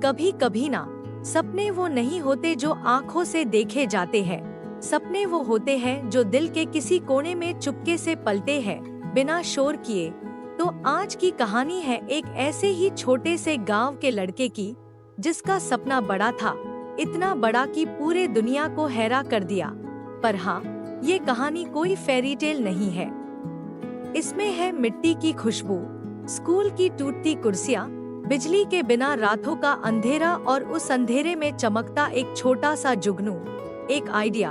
कभी कभी ना, सपने वो नहीं होते जो आँखों से देखे जाते हैं। सपने वो होते हैं जो दिल के किसी कोने में चुपके से पलते हैं, बिना शोर किए। तो आज की कहानी है एक ऐसे ही छोटे से गांव के लड़के की, जिसका सपना बड़ा था, इतना बड़ा कि पूरे दुनिया को हैरान कर दिया। पर हाँ, ये कहानी कोई फेरी टेल नहीं है। इसमें है मिट्टी की खुशबू, स्कूल की टूटती कुर्सियाँ, बिजली के बिना रातों का अंधेरा और उस अंधेरे में चमकता एक छोटा सा जुगनू, एक आइडिया।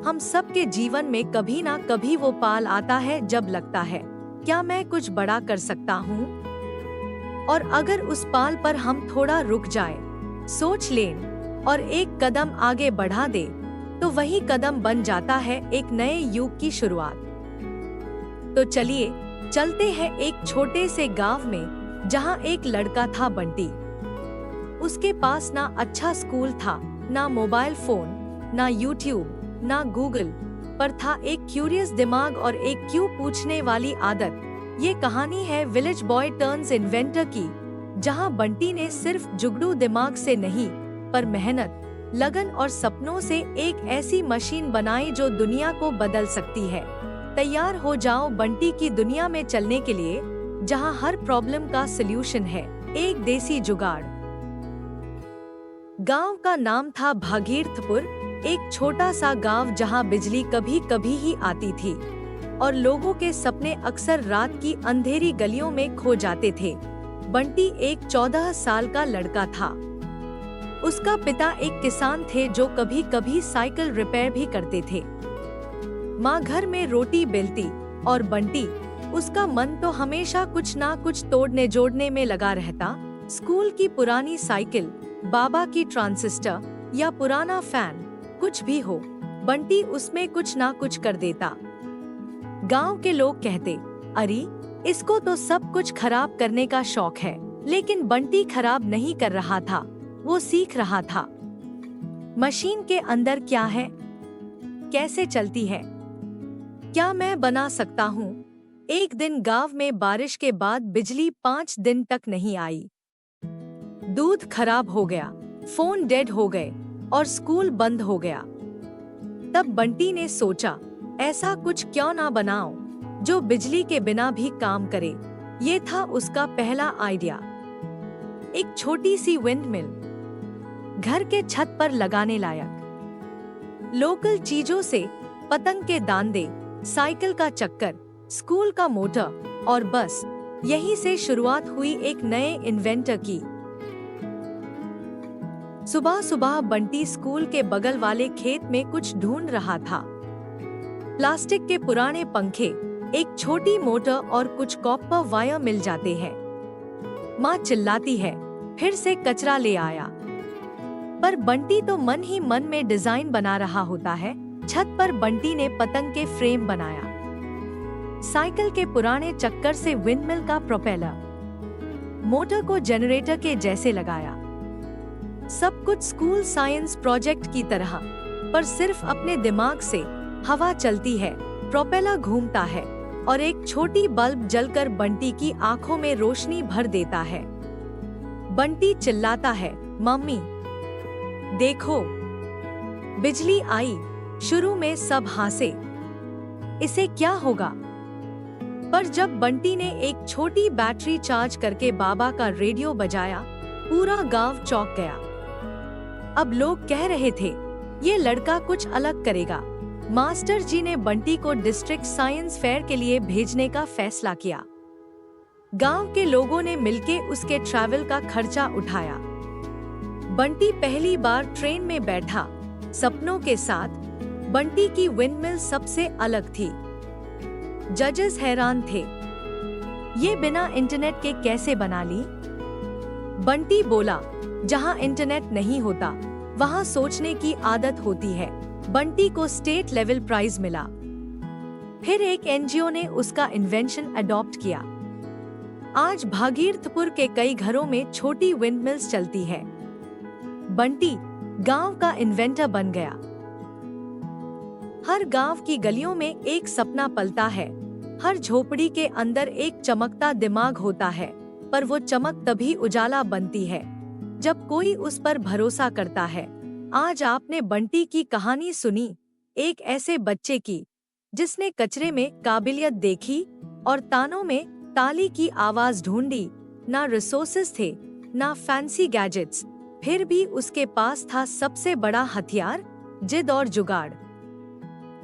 हम सब के जीवन में कभी ना कभी वो पाल आता है जब लगता है, क्या मैं कुछ बड़ा कर सकता हूँ? और अगर उस पाल पर हम थोड़ा रुक जाए, सोच लें और एक कदम आगे बढ़ा दे, तो वही कदम बन जाता है एक नए युग की शुरुआत। तो चलिए चलते हैं एक छोटे से गांव में, जहां एक लड़का था बंटी। उसके पास ना अच्छा स्कूल था, ना मोबाइल फोन, ना यूट्यूब, ना गूगल, पर था एक क्यूरियस दिमाग और एक क्यों पूछने वाली आदत। ये कहानी है विलेज बॉय टर्न्स इन्वेंटर की, जहां बंटी ने सिर्फ जुगनू दिमाग से नहीं, पर मेहनत, लगन और सपनों से एक ऐसी मशीन बनाई जो दुनिया को बदल सकती है। तैयार हो जाओ बंटी की दुनिया में चलने के लिए, जहां हर प्रॉब्लम का सलूशन है एक देसी जुगाड़। गांव का नाम था भागीरथपुर, एक छोटा सा गांव जहां बिजली कभी कभी ही आती थी और लोगों के सपने अक्सर रात की अंधेरी गलियों में खो जाते थे। बंटी एक 14 साल का लड़का था। उसका पिता एक किसान थे जो कभी कभी साइकिल रिपेयर भी करते थे। माँ घर में रोटी बेलती और बंटी, उसका मन तो हमेशा कुछ ना कुछ तोड़ने जोड़ने में लगा रहता। स्कूल की पुरानी साइकिल, बाबा की ट्रांसिस्टर या पुराना फैन, कुछ भी हो, बंटी उसमें कुछ ना कुछ कर देता। गांव के लोग कहते, अरे इसको तो सब कुछ खराब करने का शौक है। लेकिन बंटी खराब नहीं कर रहा था, वो सीख रहा था। मशीन के अंदर क्या है, कैसे चलती है, क्या मैं बना सकता हूँ? एक दिन गांव में बारिश के बाद बिजली 5 दिन तक नहीं आई। दूध खराब हो गया, फोन डेड हो गए और स्कूल बंद हो गया। तब बंटी ने सोचा, ऐसा कुछ क्यों ना बनाओ जो बिजली के बिना भी काम करे। ये था उसका पहला आइडिया। एक छोटी सी विंड मिल, घर के छत पर लगाने लायक। लोकल चीजों से पतंग के दांदे, साइकिल का चक्कर, स्कूल का मोटर, और बस यहीं से शुरुआत हुई एक नए इन्वेंटर की। सुबह सुबह बंटी स्कूल के बगल वाले खेत में कुछ ढूंढ रहा था। प्लास्टिक के पुराने पंखे, एक छोटी मोटर और कुछ कॉपर वायर मिल जाते हैं। माँ चिल्लाती है, फिर से कचरा ले आया। पर बंटी तो मन ही मन में डिजाइन बना रहा होता है। छत पर बंटी ने पतंग के फ्रेम बनाया, साइकिल के पुराने चक्कर से विंडमिल का प्रोपेलर, मोटर को जनरेटर के जैसे लगाया। सब कुछ स्कूल साइंस प्रोजेक्ट की तरह, पर सिर्फ अपने दिमाग से। हवा चलती है, प्रोपेलर घूमता है और एक छोटी बल्ब जलकर बंटी की आंखों में रोशनी भर देता है। बंटी चिल्लाता है, मम्मी देखो, बिजली आई। शुरू में सब हंसे, इसे क्या होगा? पर जब बंटी ने एक छोटी बैटरी चार्ज करके बाबा का रेडियो बजाया, पूरा गांव चौंक गया। अब लोग कह रहे थे, ये लड़का कुछ अलग करेगा। मास्टर जी ने बंटी को डिस्ट्रिक्ट साइंस फेयर के लिए भेजने का फैसला किया। गांव के लोगों ने मिलके उसके ट्रैवल का खर्चा उठाया। बंटी पहली बार ट्रेन में बैठा, सपनों के साथ। बंटी की विंडमिल सबसे अलग थी। जजेस हैरान थे, ये बिना इंटरनेट के कैसे बना ली? बंटी बोला, जहां इंटरनेट नहीं होता, वहां सोचने की आदत होती है। बंटी को स्टेट लेवल प्राइज मिला। फिर एक एनजीओ ने उसका इन्वेंशन अडॉप्ट किया। आज भागीरथपुर के कई घरों में छोटी विंडमिल्स चलती है। बंटी गांव का इन्वेंटर बन गया। हर गांव की गलियों में एक सपना पलता है, हर झोपड़ी के अंदर एक चमकता दिमाग होता है, पर वो चमक तभी उजाला बनती है जब कोई उस पर भरोसा करता है। आज आपने बंटी की कहानी सुनी, एक ऐसे बच्चे की जिसने कचरे में काबिलियत देखी और तानों में ताली की आवाज ढूंढी। ना रिसोर्सेज थे, ना फैंसी गैजेट्स, फिर भी उसके पास था सबसे बड़ा हथियार, जिद और जुगाड़।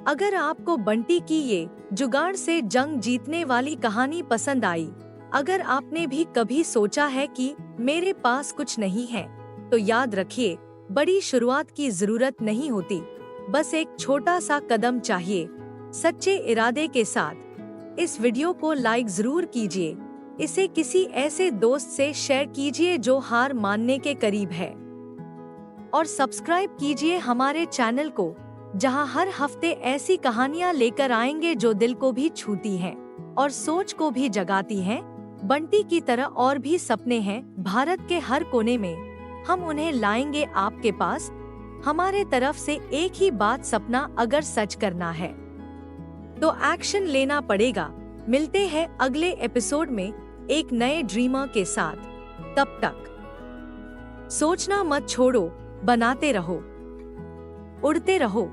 अगर आपको बंटी की ये जुगाड़ से जंग जीतने वाली कहानी पसंद आई, अगर आपने भी कभी सोचा है कि मेरे पास कुछ नहीं है, तो याद रखिए, बड़ी शुरुआत की जरूरत नहीं होती, बस एक छोटा सा कदम चाहिए, सच्चे इरादे के साथ। इस वीडियो को लाइक जरूर कीजिए, इसे किसी ऐसे दोस्त से शेयर कीजिए जो हार मानने के करीब है, और सब्सक्राइब कीजिए हमारे चैनल को, जहां हर हफ्ते ऐसी कहानियां लेकर आएंगे जो दिल को भी छूती हैं और सोच को भी जगाती हैं। बंटी की तरह और भी सपने हैं भारत के हर कोने में, हम उन्हें लाएंगे आपके पास। हमारे तरफ से एक ही बात, सपना अगर सच करना है तो एक्शन लेना पड़ेगा। मिलते हैं अगले एपिसोड में एक नए ड्रीमर के साथ। तब तक सोचना मत छोड़ो, बनाते रहो, उड़ते रहो।